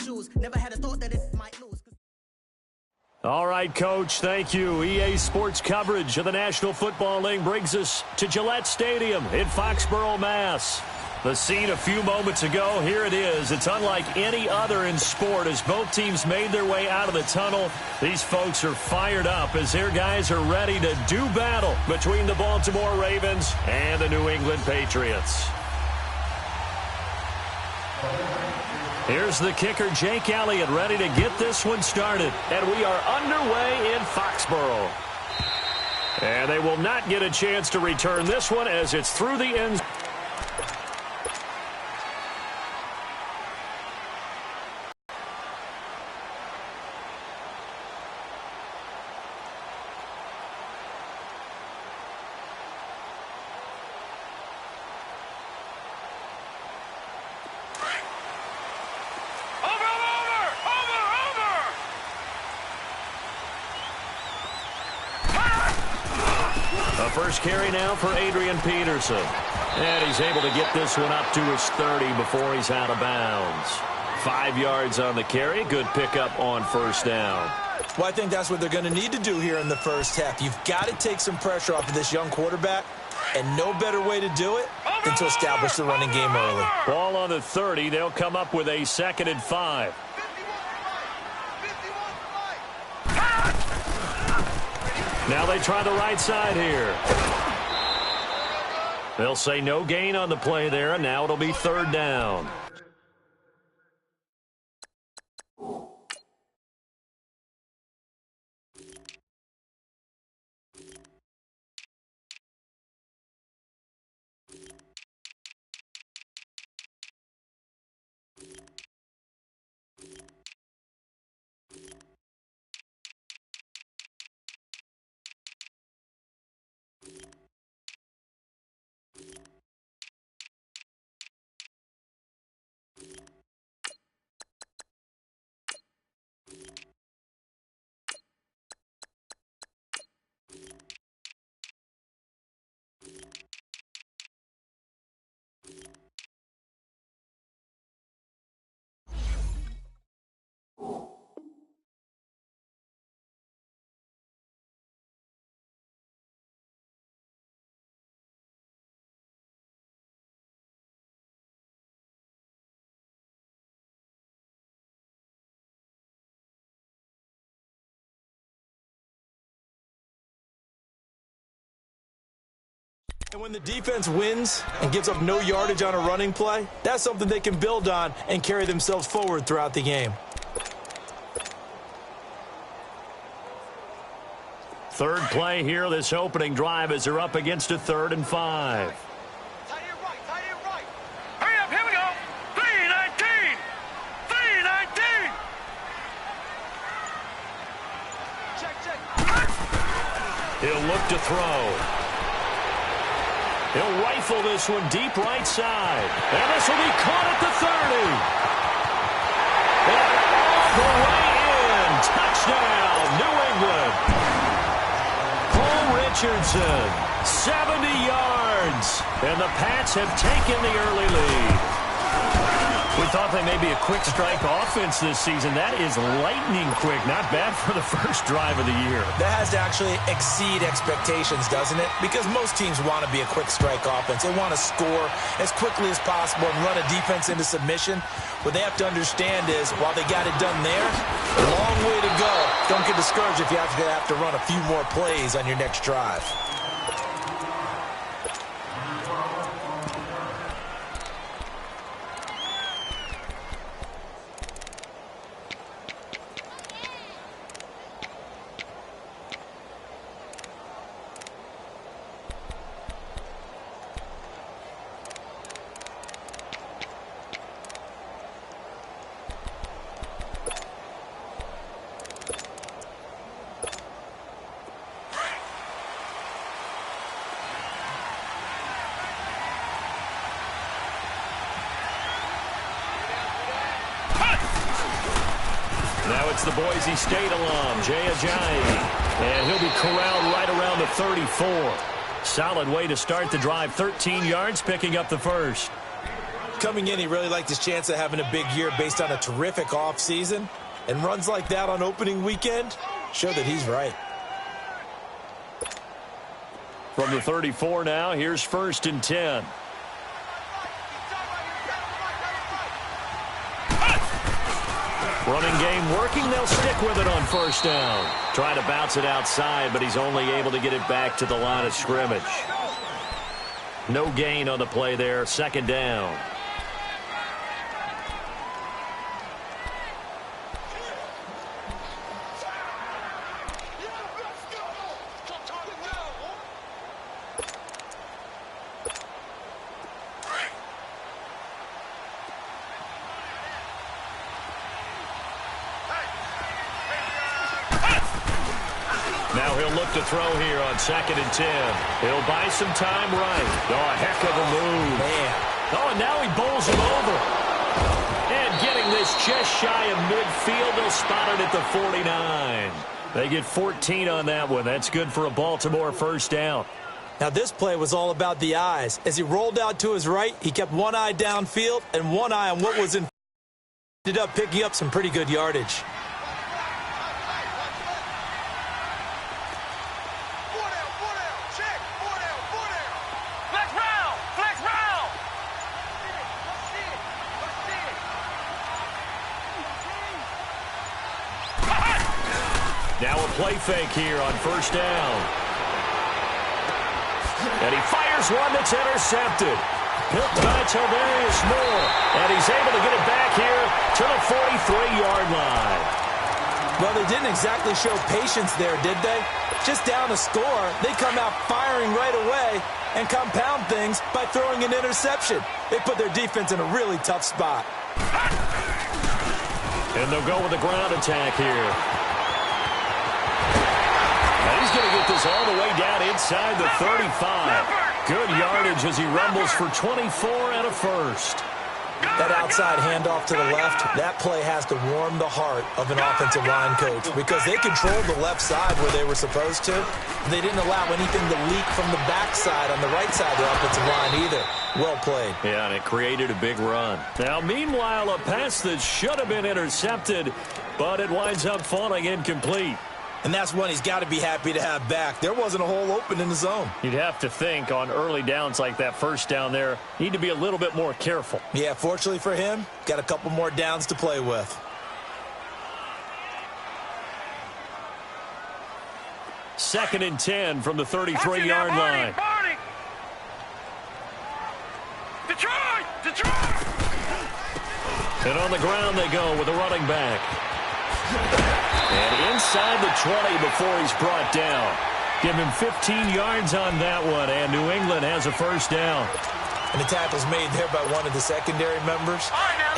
shoes. Never had a thought that it might lose. All right, Coach, thank you. EA Sports coverage of the National Football League brings us to Gillette Stadium in Foxborough, Mass. The scene a few moments ago, here it is. It's unlike any other in sport as both teams made their way out of the tunnel. These folks are fired up as their guys are ready to do battle between the Baltimore Ravens and the New England Patriots. Here's the kicker, Jake Elliott, ready to get this one started. And we are underway in Foxborough. And they will not get a chance to return this one as it's through the end zone. First carry now for Adrian Peterson. And he's able to get this one up to his 30 before he's out of bounds. 5 yards on the carry. Good pickup on first down. Well, I think that's what they're going to need to do here in the first half. You've got to take some pressure off of this young quarterback, and no better way to do it than to establish the running game early. Ball on the 30. They'll come up with a 2nd and 5. Now they try the right side here. They'll say no gain on the play there, and now it'll be 3rd down. And when the defense wins and gives up no yardage on a running play, that's something they can build on and carry themselves forward throughout the game. 3rd play here, this opening drive, as they're up against a 3rd and 5. Hurry up, here we go. 3-19. 3-19. Check. He'll look to throw. He'll rifle this one deep right side. And this will be caught at the 30. And all the way in. Touchdown, New England. Paul Richardson, 70 yards. And the Pats have taken the early lead. We thought they may be a quick strike offense this season. That is lightning quick. Not bad for the first drive of the year. That has to actually exceed expectations, doesn't it? Because most teams want to be a quick strike offense. They want to score as quickly as possible and run a defense into submission. What they have to understand is, while they got it done there, a long way to go. Don't get discouraged if you have to run a few more plays on your next drive. Now it's the Boise State alum, Jay Ajayi. And he'll be corralled right around the 34. Solid way to start the drive. 13 yards, picking up the first. coming in, he really liked his chance of having a big year based on a terrific offseason. And runs like that on opening weekend show that he's right. From the 34 now, here's 1st and 10. Running game working. They'll stick with it on 1st down. Trying to bounce it outside, but he's only able to get it back to the line of scrimmage. No gain on the play there. 2nd down. Now he'll look to throw here on 2nd and 10. He'll buy some time right. Oh, a heck of a move. Man. Oh, and now he bowls him over. And getting this just shy of midfield, they'll spot it at the 49. They get 14 on that one. That's good for a Baltimore 1st down. Now this play was all about the eyes. As he rolled out to his right, he kept one eye downfield and one eye on what was in. Ended up picking up some pretty good yardage. Now a play fake here on 1st down. And he fires one that's intercepted. Picked by Tavarius Moore. And he's able to get it back here to the 43-yard line. Well, they didn't exactly show patience there, did they? Just down a score, they come out firing right away and compound things by throwing an interception. They put their defense in a really tough spot. And they'll go with the ground attack here. And he's going to get this all the way down inside the 35. Good yardage as he rumbles for 24 and a 1st. That outside handoff to the left, that play has to warm the heart of an offensive line coach because they controlled the left side where they were supposed to. They didn't allow anything to leak from the backside on the right side of the offensive line either. Well played. Yeah, and it created a big run. Now, meanwhile, a pass that should have been intercepted, but it winds up falling incomplete. And that's one he's got to be happy to have back. There wasn't a hole open in the zone. You'd have to think on early downs like that 1st down there, need to be a little bit more careful. Yeah, fortunately for him, got a couple more downs to play with. Second and 10 from the 33-yard line. Barney. Detroit! And on the ground they go with a running back. And inside the 20 before he's brought down. Give him 15 yards on that one, and New England has a 1st down. And the tackle's made there by one of the secondary members.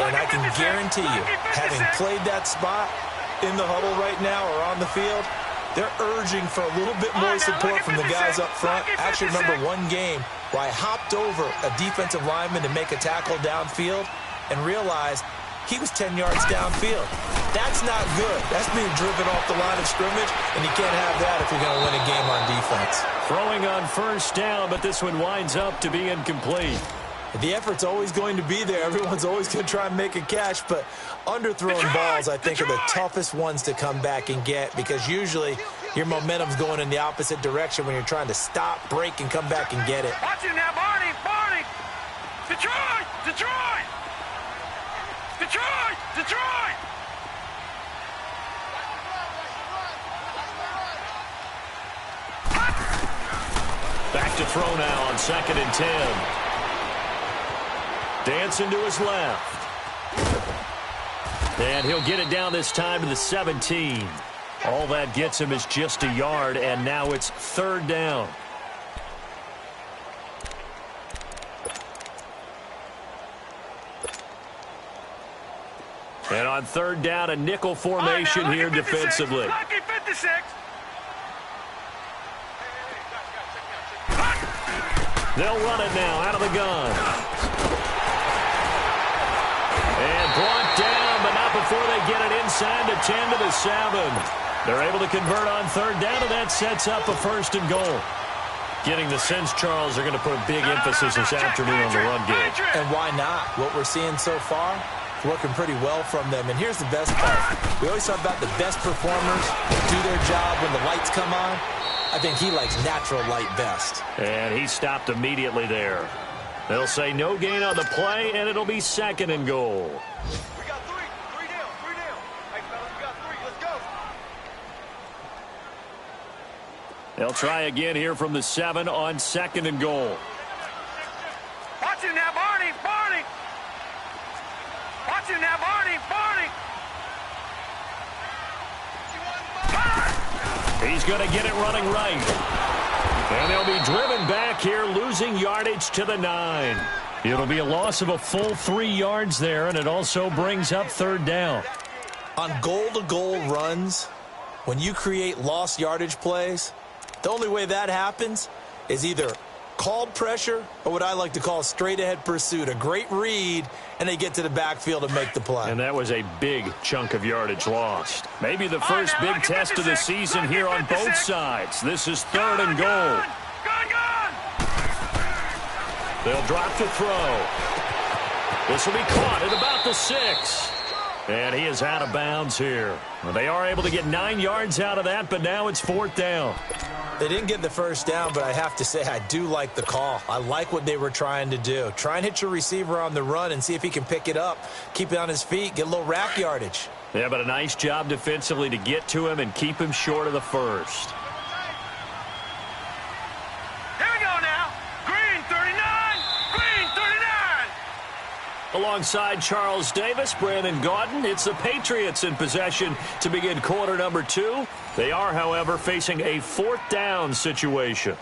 And I can guarantee you, having played that spot in the huddle right now or on the field, they're urging for a little bit more support from the guys up front. I actually remember one game where I hopped over a defensive lineman to make a tackle downfield and realized he was 10 yards downfield. That's not good. That's being driven off the line of scrimmage, and you can't have that if you're going to win a game on defense. Throwing on 1st down, but this one winds up to be incomplete. The effort's always going to be there. Everyone's always going to try and make a catch, but underthrown balls, I think, are the toughest ones to come back and get because usually your momentum's going in the opposite direction when you're trying to stop, break, and come back and get it. Watch it now, Barney! Detroit! Back to throw now on 2nd and 10. Dancing to his left. And he'll get it down this time to the 17. All that gets him is just a yard, and now it's 3rd down. And on 3rd down, a nickel formation here defensively. Lucky 56. They'll run it now out of the gun. And brought down, but not before they get it inside the 10 to the 7. They're able to convert on 3rd down, and that sets up a 1st and goal. Getting the sense, Charles, they're going to put a big emphasis this afternoon on the run game. And why not? What we're seeing so far, working pretty well from them. And here's the best part. We always talk about the best performers do their job when the lights come on. I think he likes natural light best. And he stopped immediately there. They'll say no gain on the play, and it'll be 2nd and goal. We got three. Three down. Hey, fellas, we got 3. Let's go. They'll try again here from the 7 on 2nd and goal. Watch him now, Barney. Barney. Watch him now, Barney. Barney. He's going to get it running right. And they'll be driven back here, losing yardage to the 9. It'll be a loss of a full 3 yards there, and it also brings up 3rd down. On goal-to-goal runs, when you create lost yardage plays, the only way that happens is either called pressure or what I like to call straight-ahead pursuit, a great read, and they get to the backfield and make the play. And that was a big chunk of yardage lost. Maybe the first big test of the season here on both sides. This is 3rd and goal. Gone. They'll drop to throw. This will be caught at about the 6. And he is out of bounds here. Well, they are able to get 9 yards out of that, but now it's 4th down. They didn't get the first down, but I have to say I do like the call. I like what they were trying to do. Try and hit your receiver on the run and see if he can pick it up, keep it on his feet, get a little rack yardage. Yeah, but a nice job defensively to get to him and keep him short of the first. Here we go now. Green 39. Green 39. Alongside Charles Davis, Brandon Gaudin, it's the Patriots in possession to begin quarter number 2. They are, however, facing a 4th down situation.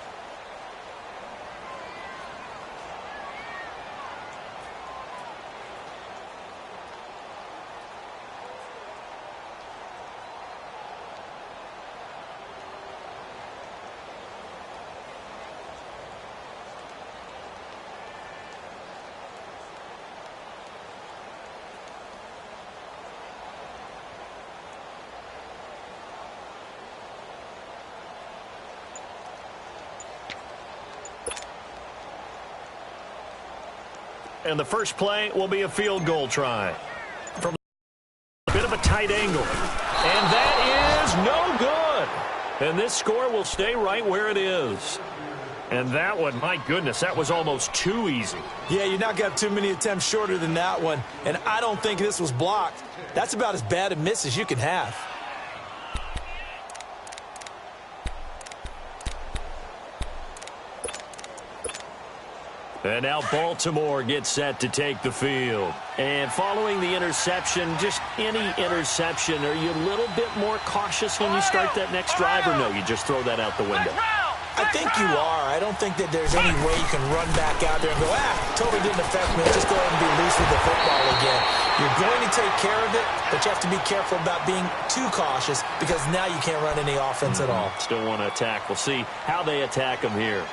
And the first play will be a field goal try. From a bit of a tight angle. And that is no good. And this score will stay right where it is. And that one, my goodness, that was almost too easy. Yeah, you're not going to have too many attempts shorter than that one. And I don't think this was blocked. That's about as bad a miss as you can have. And now Baltimore gets set to take the field. And following the interception, just any interception, are you a little bit more cautious when you start that next drive, or no, you just throw that out the window? I think you are. I don't think that there's any way you can run back out there and go, totally didn't affect me. Just go ahead and be loose with the football again. You're going to take care of it, but you have to be careful about being too cautious because now you can't run any offense at all. Still want to attack. We'll see how they attack them here.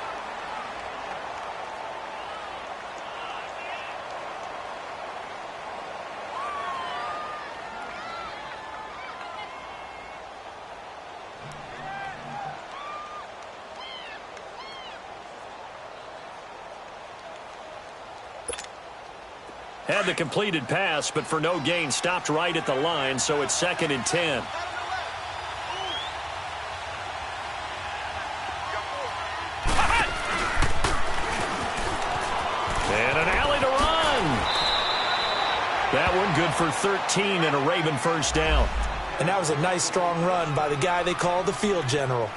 Had the completed pass, but for no gain, stopped right at the line, so it's 2nd and 10. And an alley to run. That one good for 13 and a Raven first down. And that was a nice, strong run by the guy they call the field general.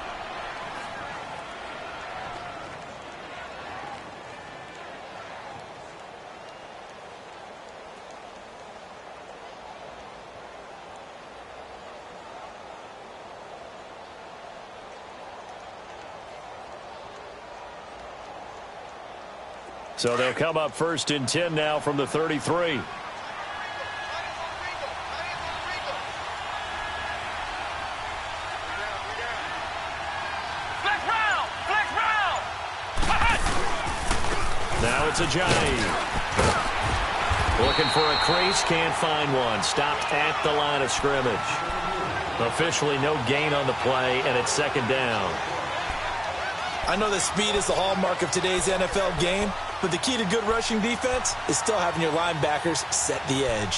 So they'll come up 1st and 10 now from the 33. Now it's Ajayi. Looking for a crease, can't find one. Stopped at the line of scrimmage. Officially no gain on the play, and it's 2nd down. I know that speed is the hallmark of today's NFL game, but the key to good rushing defense is still having your linebackers set the edge.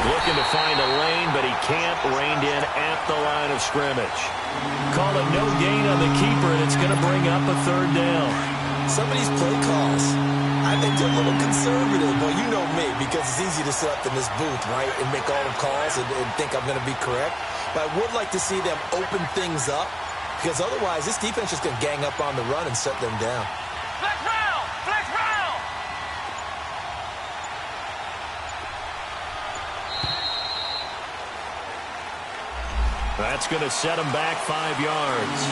Looking to find a lane, but he can't. Reined in at the line of scrimmage. Call it no gain on the keeper, and it's going to bring up a third down. Some of these play calls, I think they're a little conservative. Well, you know me, because it's easy to sit up in this booth, right, and make all the calls and think I'm going to be correct. But I would like to see them open things up, because otherwise this defense is going to gang up on the run and shut them down. Flex round! Flex round! That's going to set him back 5 yards.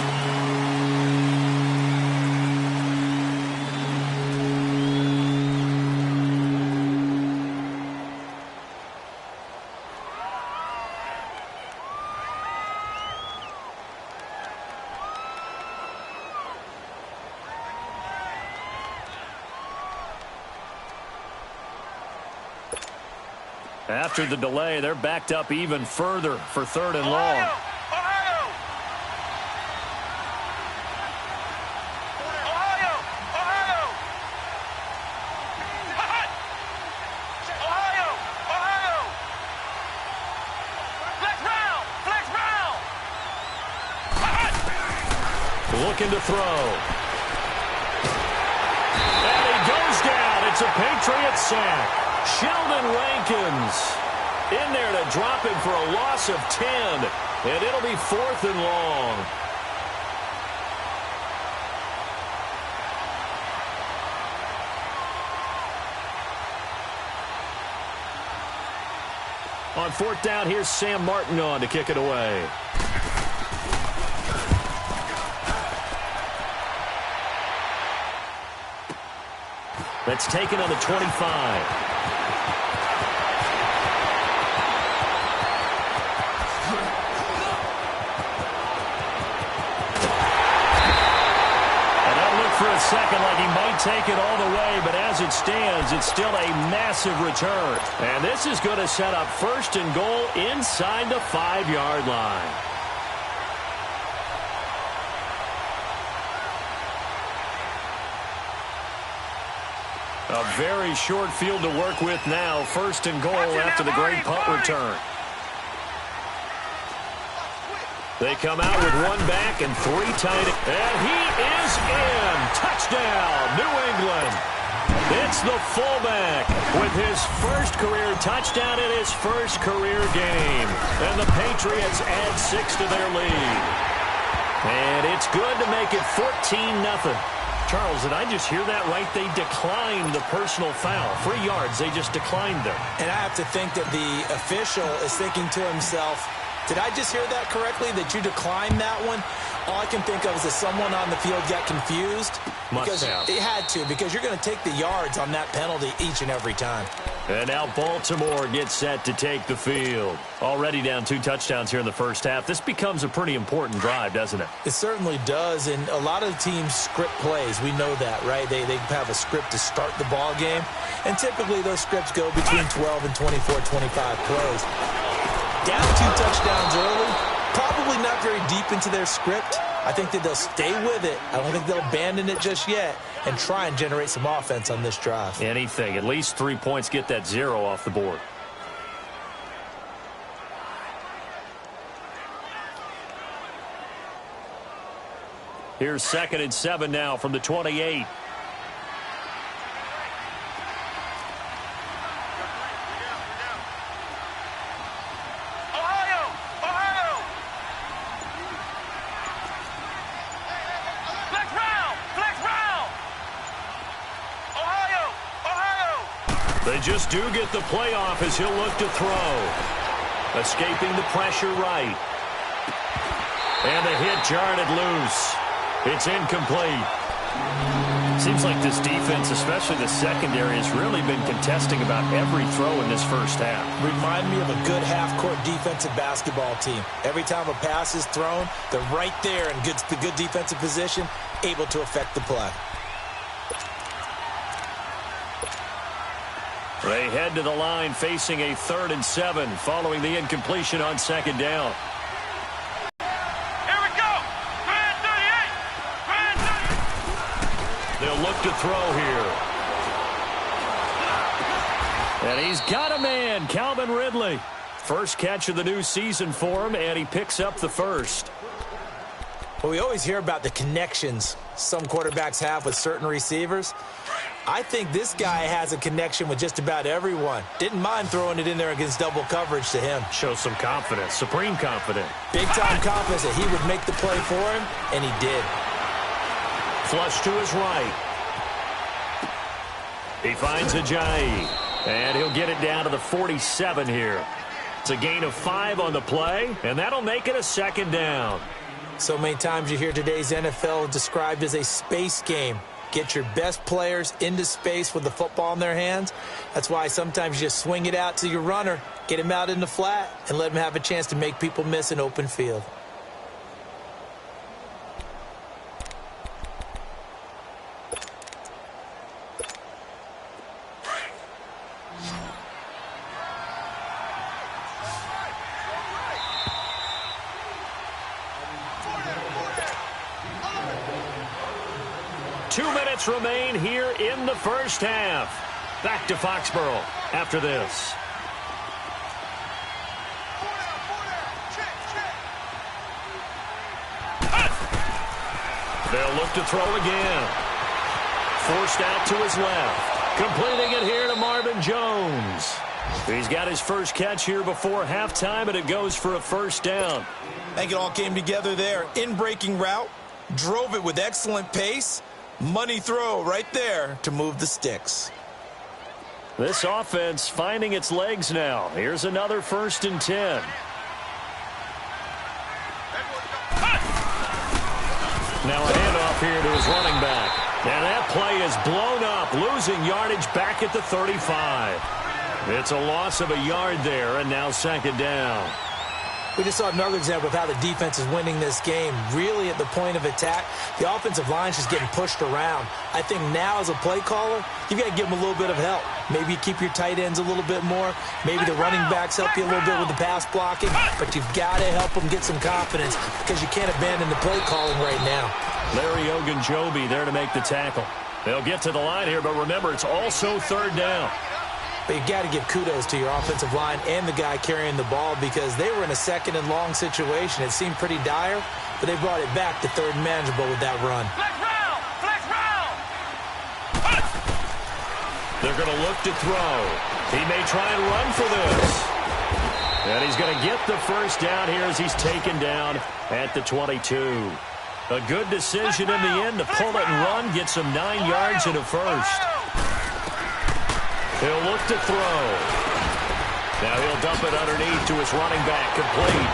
After the delay, they're backed up even further for 3rd and long. Ohio! Ohio! Ohio! Ohio! Ohio! Flex round! Flex round! Looking to throw. And he goes down. It's a Patriot sack. Sheldon Rankins in there to drop him for a loss of 10. And it'll be 4th and long. On 4th down, here's Sam Martin on to kick it away. That's taken on the 25. For a second like he might take it all the way, but as it stands, it's still a massive return. And this is going to set up 1st and goal inside the 5-yard line. A very short field to work with now. 1st and goal after the great punt return. They come out with 1 back and 3 tight. And he is in. Touchdown, New England. It's the fullback with his 1st career touchdown in his 1st career game. And the Patriots add 6 to their lead. And it's good to make it 14-0. Charles, did I just hear that right? They declined the personal foul. 3 yards, they just declined them. And I have to think that the official is thinking to himself, did I just hear that correctly, that you declined that one? All I can think of is that someone on the field got confused. Must have. It had to, because you're going to take the yards on that penalty each and every time. And now Baltimore gets set to take the field. Already down 2 touchdowns here in the first half. This becomes a pretty important drive, doesn't it? It certainly does, and a lot of teams script plays. We know that, right? They have a script to start the ball game, and typically those scripts go between 12 and 24, 25 plays. Down 2 touchdowns early, probably not very deep into their script. I think that they'll stay with it. I don't think they'll abandon it just yet and try and generate some offense on this drive. Anything. At least 3 points, get that 0 off the board. Here's 2nd and 7 now from the 28. They just do get the playoff as he'll look to throw. Escaping the pressure right. And the hit jarred it loose. It's incomplete. Seems like this defense, especially the secondary, has really been contesting about every throw in this first half. Remind me of a good half-court defensive basketball team. Every time a pass is thrown, they're right there in good defensive position, able to affect the play. They head to the line facing a 3rd and 7 following the incompletion on 2nd down. Here we go. Grand 38. Grand 38. They'll look to throw here. And he's got a man, Calvin Ridley. First catch of the new season for him, and he picks up the first. Well, we always hear about the connections some quarterbacks have with certain receivers. I think this guy has a connection with just about everyone. Didn't mind throwing it in there against double coverage to him. Shows some confidence, supreme confidence. Big-time confidence that he would make the play for him, and he did. Flush to his right. He finds Ajayi, and he'll get it down to the 47 here. It's a gain of 5 on the play, and that'll make it a 2nd down. So many times you hear today's NFL described as a space game. Get your best players into space with the football in their hands. That's why sometimes you just swing it out to your runner, get him out in the flat, and let him have a chance to make people miss an open field. Remain here in the first half. Back to Foxborough after this. They'll look to throw again. Forced out to his left. Completing it here to Marvin Jones. He's got his first catch here before halftime, and it goes for a 1st down. I think it all came together there. In-breaking route. Drove it with excellent pace. Money throw right there to move the sticks. This offense finding its legs now. Here's another 1st and 10. Now a handoff here to his running back. And that play is blown up, losing yardage back at the 35. It's a loss of a yard there, and now 2nd down. We just saw another example of how the defense is winning this game. Really at the point of attack, the offensive line is just getting pushed around. I think now as a play caller, you've got to give them a little bit of help. Maybe you keep your tight ends a little bit more. Maybe the running backs help you a little bit with the pass blocking. But you've got to help them get some confidence because you can't abandon the play calling right now. Larry Ogunjobi there to make the tackle. They'll get to the line here, but remember, it's also 3rd down. But you've got to give kudos to your offensive line and the guy carrying the ball because they were in a 2nd and long situation. It seemed pretty dire, but they brought it back to 3rd and manageable with that run. Flex round! Flex round! They're going to look to throw. He may try and run for this. And he's going to get the 1st down here as he's taken down at the 22. A good decision in the end to pull it and run, get some 9 yards and a 1st. He'll look to throw. Now he'll dump it underneath to his running back, complete.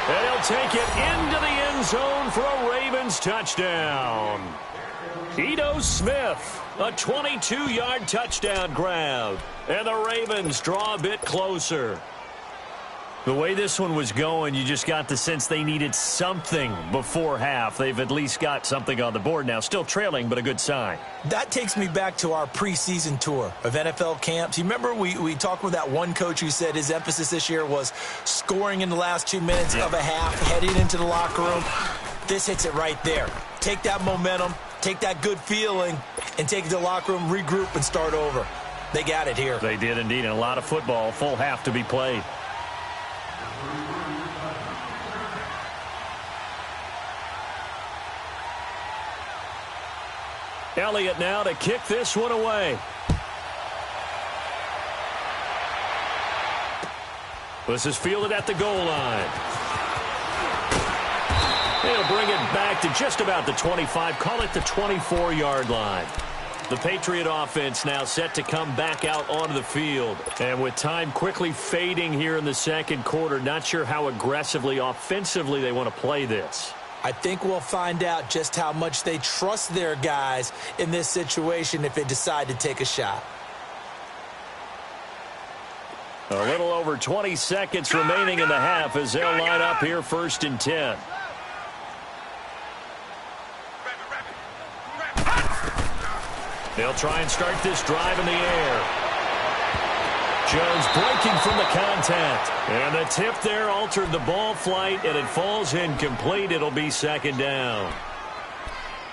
And he'll take it into the end zone for a Ravens touchdown. Ito Smith, a 22-yard touchdown grab. And the Ravens draw a bit closer. The way this one was going, you just got the sense they needed something before half. They've at least got something on the board now. Still trailing, but a good sign. That takes me back to our preseason tour of NFL camps. You remember we talked with that one coach who said his emphasis this year was scoring in the last 2 minutes of a half, heading into the locker room. This hits it right there. Take that momentum, take that good feeling, and take it to the locker room, regroup, and start over. They got it here. They did indeed, and a lot of football, full half to be played. Elliott now to kick this one away. This is fielded at the goal line. He'll bring it back to just about the 25, call it the 24-yard line. The Patriot offense now set to come back out onto the field. And with time quickly fading here in the second quarter, not sure how aggressively, offensively they want to play this. I think we'll find out just how much they trust their guys in this situation if they decide to take a shot. A little over 20 seconds remaining in the half as they'll line up here 1st and 10. They'll try and start this drive in the air. Jones breaking from the contact. And the tip there altered the ball flight, and it falls incomplete. It'll be 2nd down.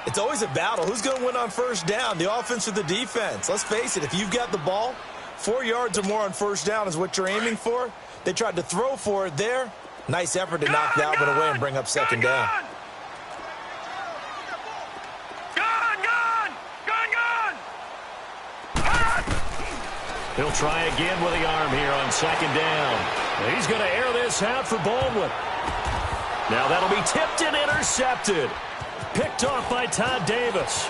It's always a battle. Who's going to win on 1st down, the offense or the defense? Let's face it, if you've got the ball, 4 yards or more on 1st down is what you're aiming for. They tried to throw for it there. Nice effort to knock that one away and bring up 2nd down. He'll try again with the arm here on 2nd down. He's going to air this out for Baldwin. Now that'll be tipped and intercepted. Picked off by Todd Davis.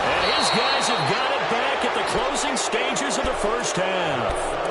And his guys have got it back at the closing stages of the 1st half.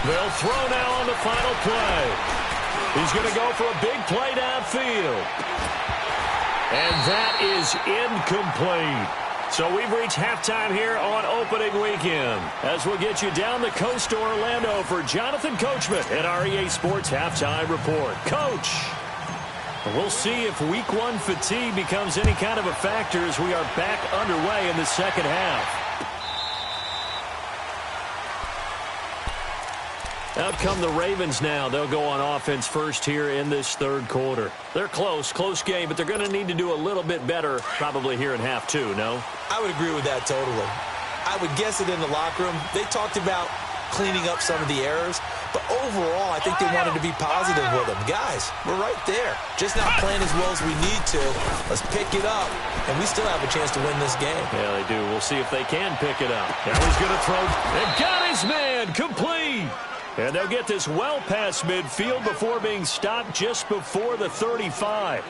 They'll throw now on the final play. He's going to go for a big play downfield. And that is incomplete. So we've reached halftime here on opening weekend. As we'll get you down the coast to Orlando for Jonathan Coachman at our EA Sports Halftime Report. Coach, we'll see if Week 1 fatigue becomes any kind of a factor as we are back underway in the second half. Out come the Ravens now. They'll go on offense first here in this 3rd quarter. They're close game, but they're going to need to do a little bit better probably here in half 2, no? I would agree with that totally. I would guess it in the locker room. They talked about cleaning up some of the errors, but overall I think they wanted to be positive with them. Guys, we're right there. Just not playing as well as we need to. Let's pick it up, and we still have a chance to win this game. Yeah, they do. We'll see if they can pick it up. Now he's going to throw. And got his man complete. And they'll get this well past midfield before being stopped just before the 35.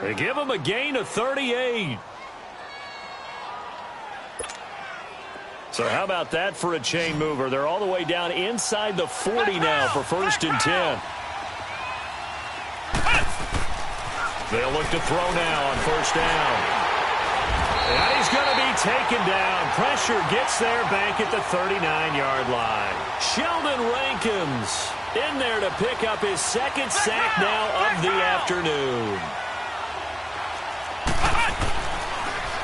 They give him a gain of 38. So how about that for a chain mover? They're all the way down inside the 40 now for 1st and 10. They'll look to throw now on 1st down. And he's going to be taken down. Pressure gets there back at the 39-yard line. Sheldon Rankins in there to pick up his 2nd sack now of the afternoon.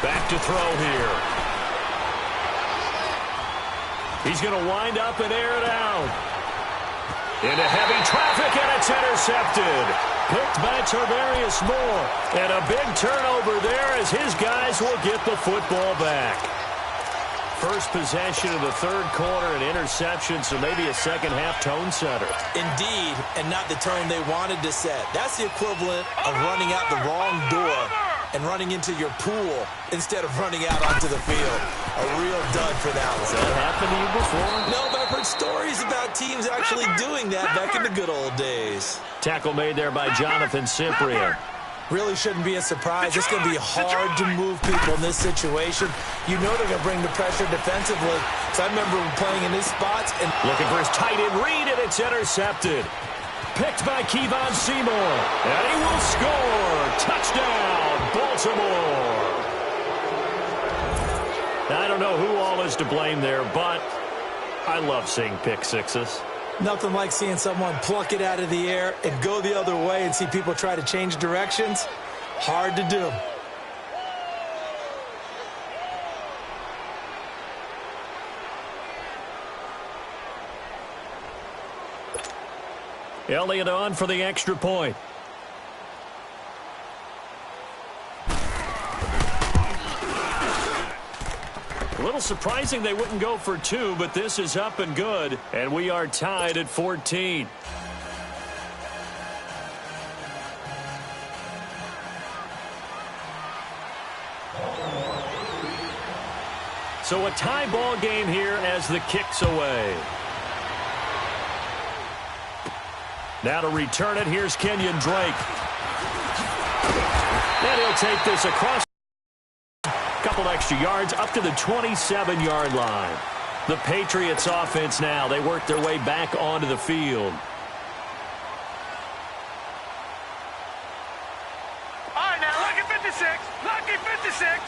Back to throw here. He's going to wind up and air it out. Into heavy traffic, and it's intercepted. Picked by Tarvarius Moore. And a big turnover there as his guys will get the football back. First possession of the 3rd quarter, an interception, so maybe a second-half tone setter. Indeed, and not the tone they wanted to set. That's the equivalent of running out the wrong door and running into your pool instead of running out onto the field. A real dud for that one. Has that happened to you before? No, but I've heard stories about teams actually doing that back in the good old days. Tackle made there by Jonathan Cyprien. Really shouldn't be a surprise. It's going to be hard to move people in this situation. You know they're going to bring the pressure defensively. So I remember playing in his spots. And looking for his tight end read, and it's intercepted. Picked by Kevon Seymour. And he will score. Touchdown, Baltimore. Now, I don't know who all is to blame there, but I love seeing pick sixes. Nothing like seeing someone pluck it out of the air and go the other way and see people try to change directions. Hard to do. Elliott on for the extra point. A little surprising they wouldn't go for two, but this is up and good, and we are tied at 14. So a tie ball game here as the kick's away. Now to return it, here's Kenyon Drake. And he'll take this across. Couple extra yards up to the 27-yard line. The Patriots offense now. They work their way back onto the field. All right, now, lucky 56. Lucky 56.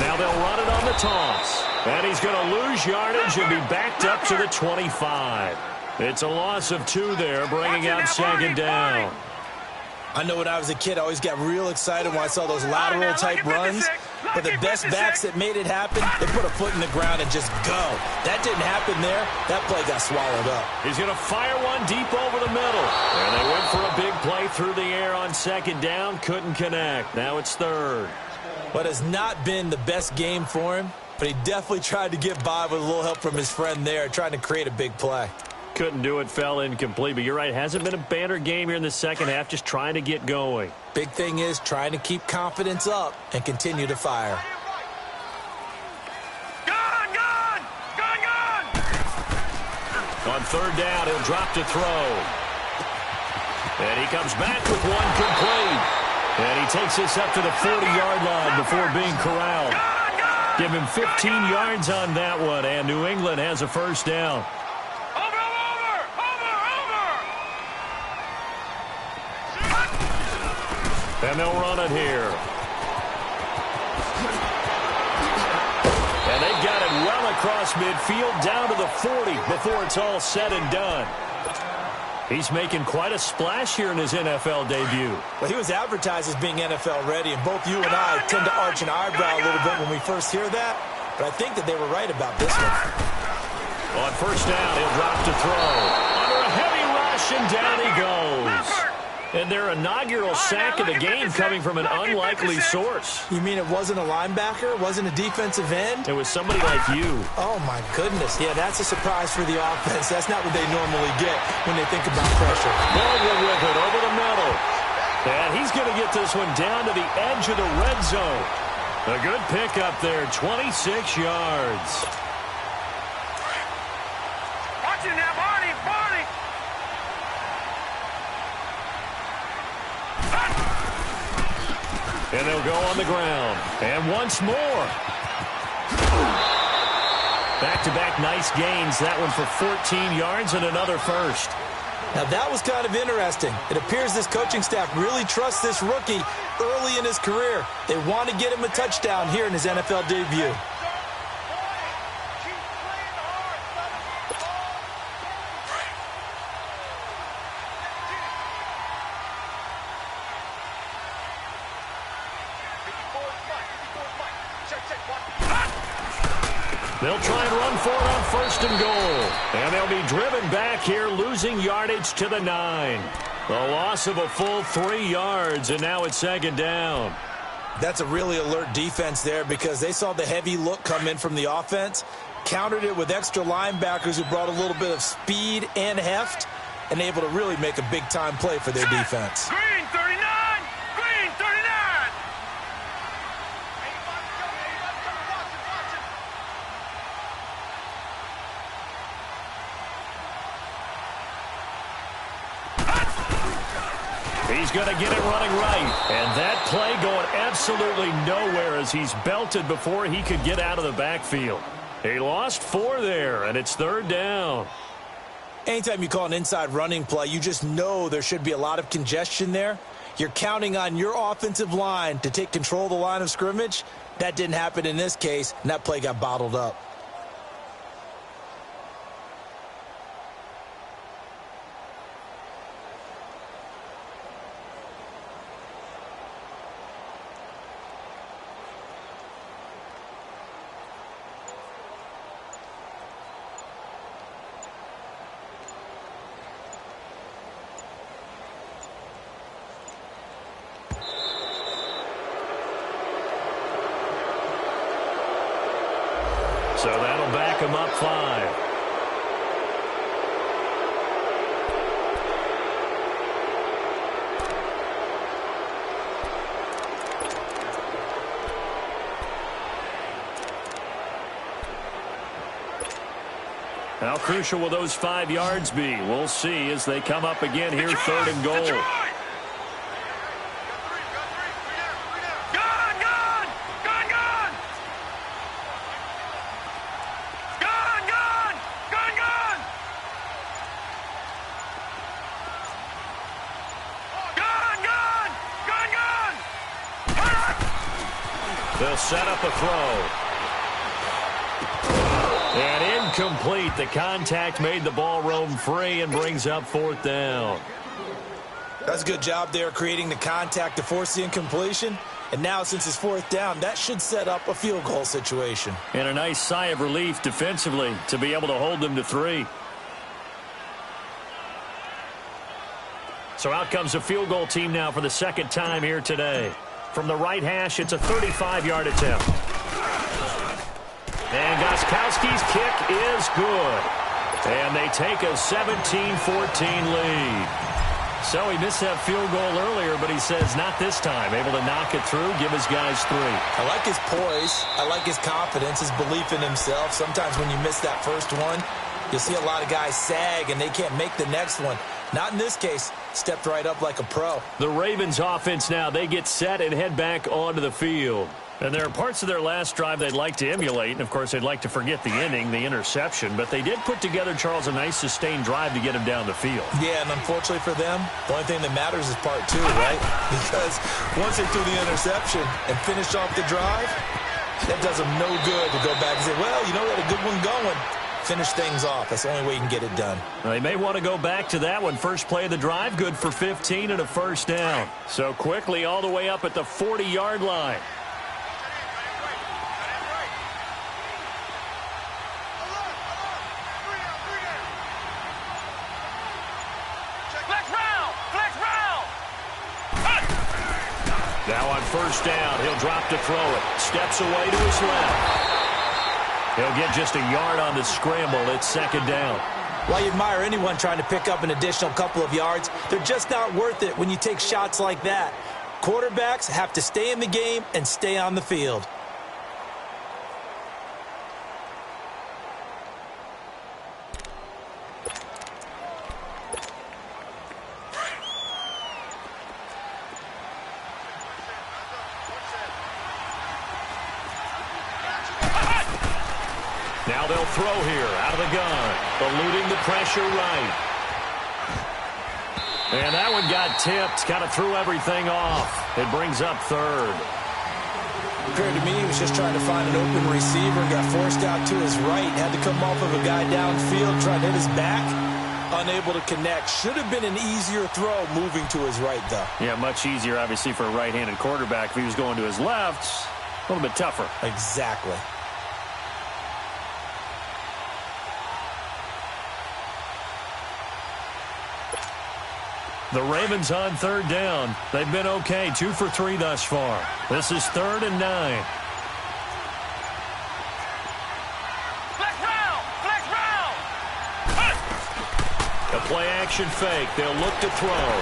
Now they'll run it on the toss. And he's going to lose yardage and be backed up to the 25. It's a loss of 2 there, bringing out second down. I know when I was a kid, I always got real excited when I saw those lateral-type runs. But the best backs that made it happen, they put a foot in the ground and just go. That didn't happen there. That play got swallowed up. He's going to fire one deep over the middle. And they went for a big play through the air on second down. Couldn't connect. Now it's third. But it's not been the best game for him. But he definitely tried to get by with a little help from his friend there, trying to create a big play. Couldn't do it, fell incomplete. But you're right, hasn't been a banner game here in the second half, just trying to get going. Big thing is trying to keep confidence up and continue to fire. Gone, gone, gone, gone. On third down, he'll drop to throw. And he comes back with one complete. And he takes this up to the 40-yard line before being corralled. Give him 15 yards on that one, and New England has a first down. And they'll run it here. And they got it well across midfield, down to the 40 before it's all said and done. He's making quite a splash here in his NFL debut. Well, he was advertised as being NFL ready, and both you and I tend to arch an eyebrow a little bit when we first hear that. But I think that they were right about this one. On first down, he'll drop to throw. Under a heavy rush, and down he goes. And their inaugural sack of the game coming from an unlikely source. You mean it wasn't a linebacker? It wasn't a defensive end? It was somebody like you. Oh, my goodness. Yeah, that's a surprise for the offense. That's not what they normally get when they think about pressure. Baldwin with it over the middle. And he's going to get this one down to the edge of the red zone. A good pickup there, 26 yards. Watch it now, Barney, Barney. And they'll go on the ground. And once more. Back-to-back nice gains. That one for 14 yards and another first. Now, that was kind of interesting. It appears this coaching staff really trusts this rookie early in his career. They want to get him a touchdown here in his NFL debut. They'll try and run for it on first and goal. And they'll be driven back here, losing yardage to the 9. A loss of a full 3 yards, and now it's second down. That's a really alert defense there because they saw the heavy look come in from the offense, countered it with extra linebackers who brought a little bit of speed and heft, and able to really make a big-time play for their defense. Green 39, Green 39. He's going to get it running right. And that play going absolutely nowhere as he's belted before he could get out of the backfield. He lost 4 there, and it's third down. Anytime you call an inside running play, you just know there should be a lot of congestion there. You're counting on your offensive line to take control of the line of scrimmage. That didn't happen in this case, and that play got bottled up. So that'll back him up 5. How crucial will those 5 yards be? We'll see as they come up again here, 3rd and goal. Gun, gun! Gun, gun! Gun, gun! Gun, gun! Gun, gun! Gun, gun! They'll set up a throw. And incomplete. The contact made the ball roam free and brings up 4th down. That's a good job there creating the contact to force the incompletion. And now since it's 4th down, that should set up a field goal situation. And a nice sigh of relief defensively to be able to hold them to 3. So out comes a field goal team now for the 2nd time here today. From the right hash, it's a 35-yard attempt. And Gostkowski's kick is good. And they take a 17-14 lead. So he missed that field goal earlier, but he says not this time. Able to knock it through, give his guys 3. I like his poise. I like his confidence, his belief in himself. Sometimes when you miss that first one, you'll see a lot of guys sag and they can't make the next one. Not in this case. Stepped right up like a pro. The Ravens offense now, they get set and head back onto the field. And there are parts of their last drive they'd like to emulate. And, of course, they'd like to forget the inning, the interception. But they did put together, Charles, a nice sustained drive to get him down the field. Yeah, and unfortunately for them, the only thing that matters is part 2, right? Because once they threw the interception and finished off the drive, that does them no good to go back and say, well, you know, we had a good one going. Finish things off. That's the only way you can get it done. Well, they may want to go back to that one. First play of the drive, good for 15 and a 1st down. So quickly all the way up at the 40-yard line. Now on 1st down, he'll drop to throw it. Steps away to his left. He'll get just a yard on the scramble. It's 2nd down. While you admire anyone trying to pick up an additional couple of yards, they're just not worth it when you take shots like that. Quarterbacks have to stay in the game and stay on the field. Now they'll throw here out of the gun, eluding the pressure right. And that one got tipped, kind of threw everything off. It brings up 3rd. Appeared to me he was just trying to find an open receiver and got forced out to his right. Had to come off of a guy downfield, trying to hit his back. Unable to connect. Should have been an easier throw moving to his right, though. Yeah, much easier, obviously, for a right-handed quarterback. If he was going to his left, a little bit tougher. Exactly. The Ravens on 3rd down. They've been okay, 2 for 3 thus far. This is 3rd and 9. Flex round! Flex round! A play-action fake. They'll look to throw.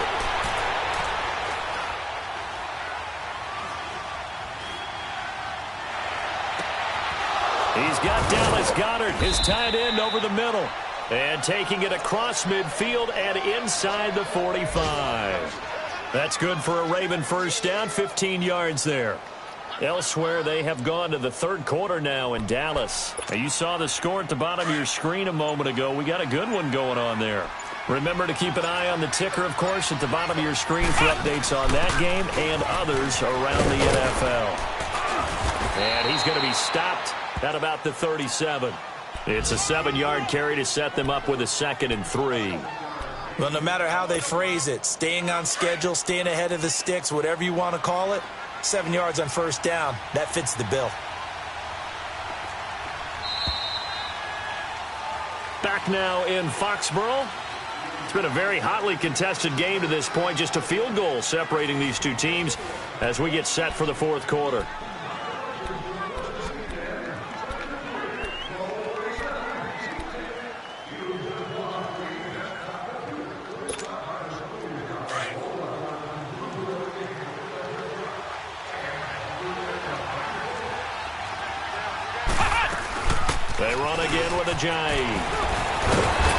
He's got Dallas Goedert, his tight end, over the middle. And taking it across midfield and inside the 45. That's good for a Raven 1st down, 15 yards there. Elsewhere, they have gone to the 3rd quarter now in Dallas. Now, you saw the score at the bottom of your screen a moment ago. We got a good one going on there. Remember to keep an eye on the ticker, of course, at the bottom of your screen for updates on that game and others around the NFL. And he's going to be stopped at about the 37. It's a 7-yard carry to set them up with a 2nd and 3. Well, no matter how they phrase it, staying on schedule, staying ahead of the sticks, whatever you want to call it, 7 yards on 1st down, that fits the bill. Back now in Foxborough. It's been a very hotly contested game to this point. Just a field goal separating these two teams as we get set for the 4th quarter. They run again with Ajayi.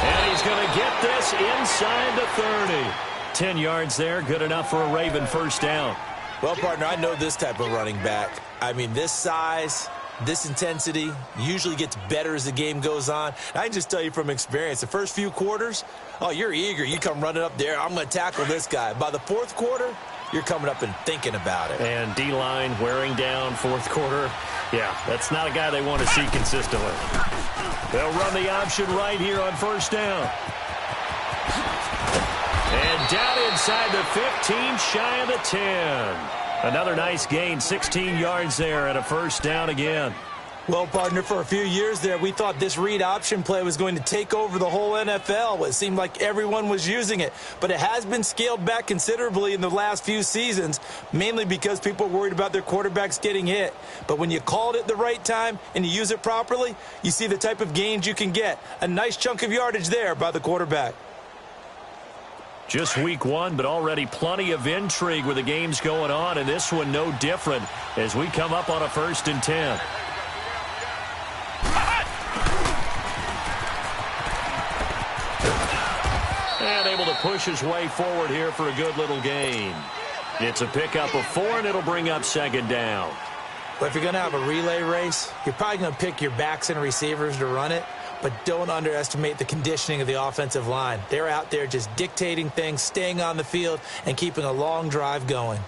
And he's going to get this inside the 30. 10 yards there, good enough for a Raven first down. Well, partner, I know this type of running back. I mean, this size, this intensity usually gets better as the game goes on. I can just tell you from experience, the first few quarters, oh, you're eager. You come running up there, I'm going to tackle this guy. By the fourth quarter, you're coming up and thinking about it. And D-line wearing down fourth quarter. Yeah, that's not a guy they want to see consistently. They'll run the option right here on first down. And down inside the 15, shy of the 10. Another nice gain, 16 yards there and a first down again. Well, partner, for a few years there, we thought this read option play was going to take over the whole NFL. It seemed like everyone was using it. But it has been scaled back considerably in the last few seasons, mainly because people are worried about their quarterbacks getting hit. But when you call it at the right time and you use it properly, you see the type of gains you can get. A nice chunk of yardage there by the quarterback. Just week one, but already plenty of intrigue with the games going on, and this one no different as we come up on a 1st and 10. And able to push his way forward here for a good little gain. It's a pickup of 4, and it'll bring up 2nd down. But if you're going to have a relay race, you're probably going to pick your backs and receivers to run it, but don't underestimate the conditioning of the offensive line. They're out there just dictating things, staying on the field, and keeping a long drive going.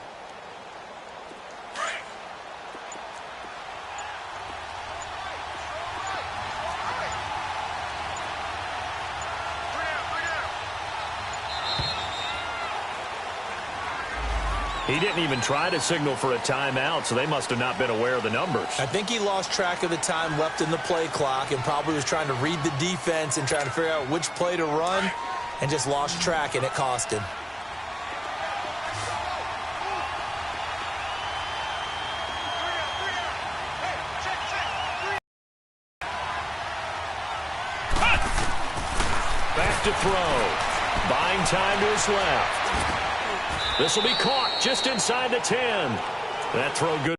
He didn't even try to signal for a timeout, so they must have not been aware of the numbers. I think he lost track of the time left in the play clock and probably was trying to read the defense and trying to figure out which play to run and just lost track, and it cost him. Back to throw. Buying time to his left. This will be caught just inside the 10. That throw good.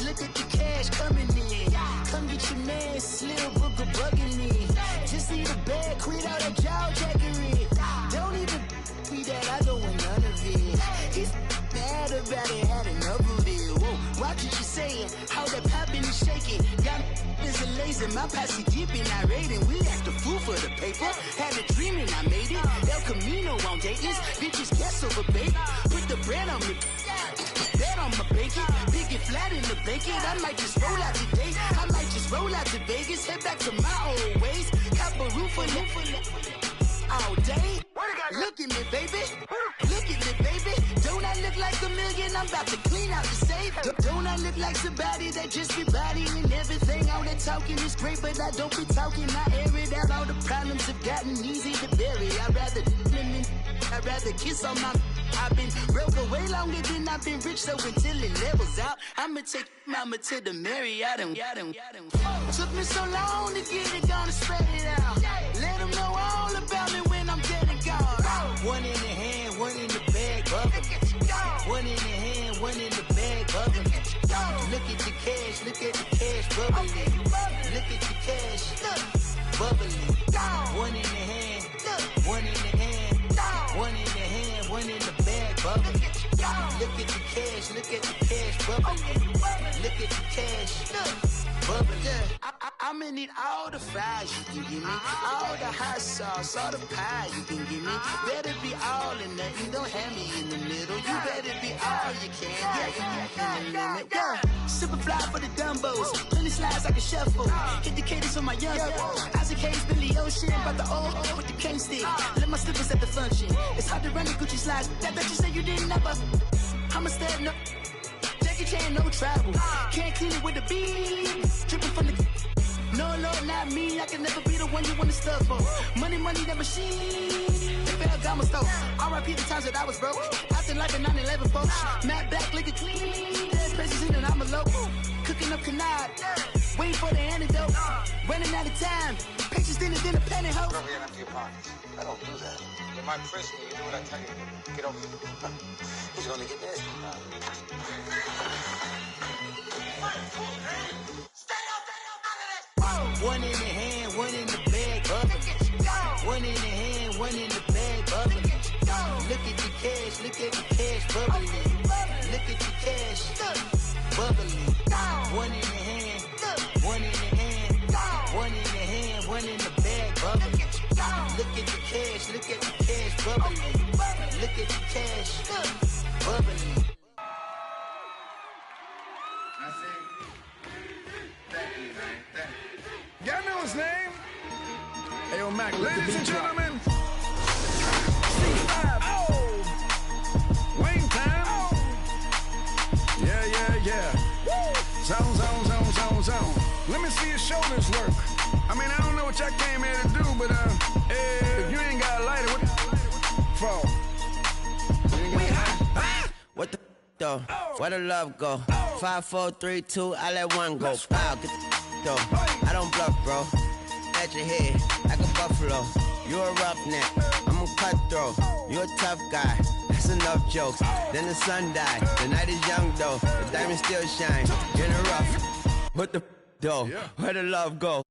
Look at the cash coming in. Come get your man, Slim Booker bugging me. Just need a bag, quit all that jaw jackery. Don't even be that, I don't want none of it. He's mad about it, had enough of it. Whoa, watch what you saying, how that poppin' and shaking. Got is a lazy, my posse dipping, I raiding. We act a fool for the paper. Had a dream and I made it. El Camino on Dayton's, bitches guess over baby. Put the bread on me. Bet on my bacon, big and flat in the bacon. I might just roll out today. I might just roll out to Vegas, head back to my old ways. Cop a roof for all day. Look at me, baby. Look at me, baby. Don't I look like a million? I'm about to clean out the safe. Don't I look like somebody that just be bodying everything? All that talking is great, but I don't be talking. I air it out. All the problems have gotten easy to bury. I'd rather kiss on my. I've been broke away longer than I've been rich, so until it levels out, I'ma take mama to the Marriott and took me so long to get it, gonna spread it out. Let them know all about me when I'm dead and gone. One in the hand, one in the bag, bugging. One in the hand, one in the bag, bugging. Look at the cash, look at the cash bubbling. Look at the cash, bubbling. One in the hand, one in the hand, one in the hand, one in the bag bubbling. Look at the cash, look at the cash bubbling. Look at the cash, bubbling. I'ma need all the fries you can give me, all the hot sauce, all the pie you can give me. Better be all in nothing, don't have me in the middle. You better be all you can, yeah. Super fly for the Dumbos, plenty slides like a shuffle. Hit the cadence on my young Isaac Hayes, Billy Ocean, about the old with the cane stick. Let my slippers at the function. It's hard to run the Gucci slides. That bet you say you didn't never. I'm a stud, no Jackie Chan, no travel. Can't clean it with the beat. Dripping from the. No, Lord, not me. I can never be the one you want to stuff for. Money, that machine. They fell down my stove. R.I.P. the times that I was broke. Acting like a 9/11 folks. Matte black, liquor clean. Dead presses in and I'm a local. Cooking up canard. Waiting for the antidote. Running out of time. Patience thinner than a penny hoe. Over here and empty your pockets. I don't do that. You might press me. You do what I tell you. Get over here. He's gonna get this. One in the hand, one in the bag, bubbling. One in the hand, one in the bag, bubbling. Look at the cash, look at the cash, bubbling. Look at the cash, bubbling. One in the hand, one in the hand, one in the hand, one in the bag, bubbling. Look at the cash, look at the cash, bubbling. Look at the cash, bubbling. Y'all know his name? Ayo, Mac, ladies and gentlemen. Wayne time. Yeah. Zone. Let me see your shoulders work. I mean, I don't know what y'all came here to do, but if you ain't got a lighter, what for? What the though? Where the love go? 5, 4, 3, 2, I let one go. Wow, get the though. I don't bluff, bro. At your head, like a buffalo. You a roughneck, I'm a cutthroat. You a tough guy, that's enough jokes. Then the sun died, the night is young though. The diamond still shine, in the rough. What the though? Where the love go?